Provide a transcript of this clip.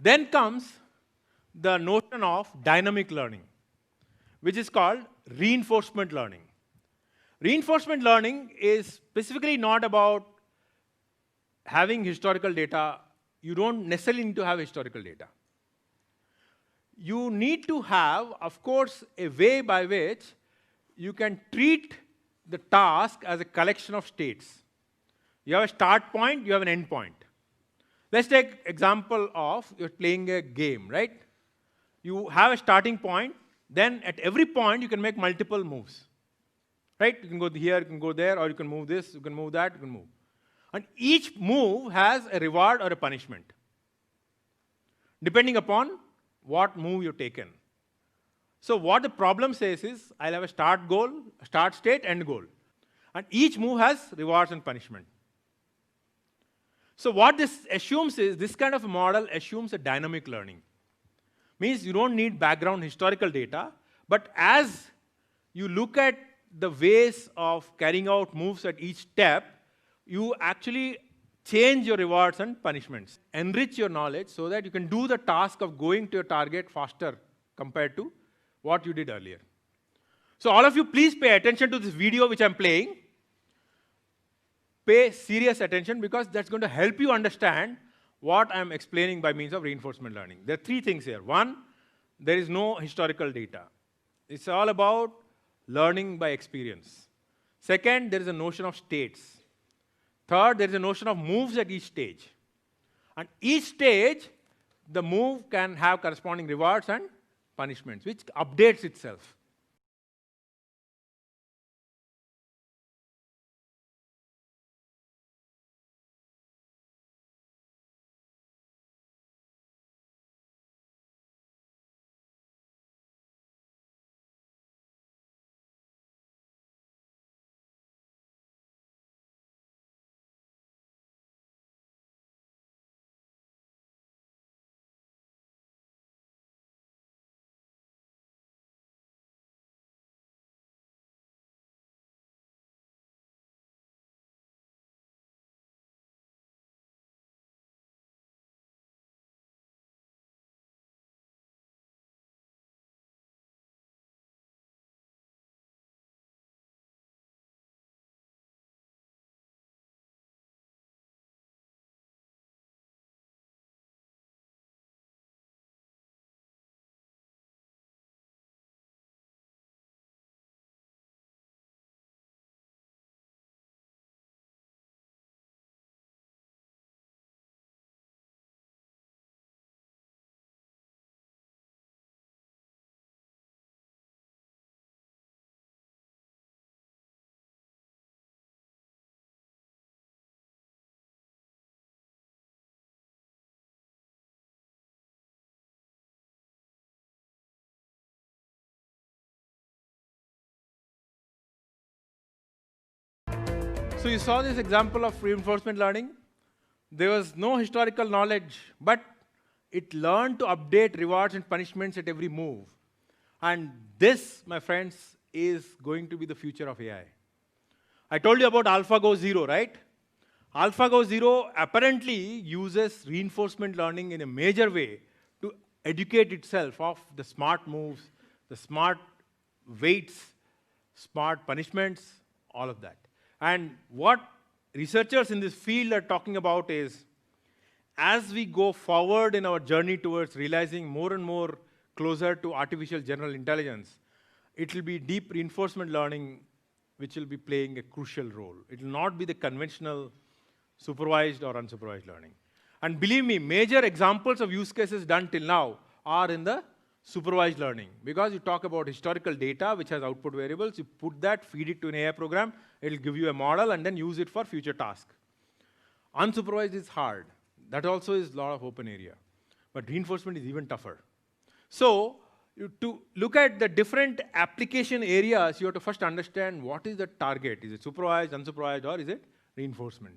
Then comes the notion of dynamic learning, which is called reinforcement learning. Reinforcement learning is specifically not about having historical data. You don't necessarily need to have historical data. You need to have, of course, a way by which you can treat the task as a collection of states. You have a start point, you have an end point. Let's take example of you're playing a game, right? You have a starting point, then at every point you can make multiple moves. Right? You can go here, you can go there, or you can move this, you can move that, you can move. And each move has a reward or a punishment, depending upon what move you've taken. So what the problem says is, I'll have a start goal, a start state, end goal. And each move has rewards and punishment. So what this assumes is, this kind of a model assumes a dynamic learning. Means you don't need background historical data, but as you look at the ways of carrying out moves at each step, you actually change your rewards and punishments. Enrich your knowledge so that you can do the task of going to your target faster compared to what you did earlier. So all of you, please pay attention to this video which I'm playing. Pay serious attention, because that's going to help you understand what I'm explaining by means of reinforcement learning. There are three things here. One, there is no historical data. It's all about learning by experience. Second, there is a notion of states. Third, there is a notion of moves at each stage. And each stage, the move can have corresponding rewards and punishments, which updates itself. So you saw this example of reinforcement learning. There was no historical knowledge, but it learned to update rewards and punishments at every move. And this, my friends, is going to be the future of AI. I told you about AlphaGo Zero, right? AlphaGo Zero apparently uses reinforcement learning in a major way to educate itself of the smart moves, the smart weights, smart punishments, all of that. And what researchers in this field are talking about is, as we go forward in our journey towards realizing more and more closer to artificial general intelligence, it will be deep reinforcement learning which will be playing a crucial role. It will not be the conventional supervised or unsupervised learning. And believe me, major examples of use cases done till now are in the supervised learning, because you talk about historical data which has output variables, you put that, feed it to an AI program, it will give you a model and then use it for future tasks. Unsupervised is hard. That also is a lot of open area. But reinforcement is even tougher. So to look at the different application areas, you have to first understand what is the target. Is it supervised, unsupervised, or is it reinforcement?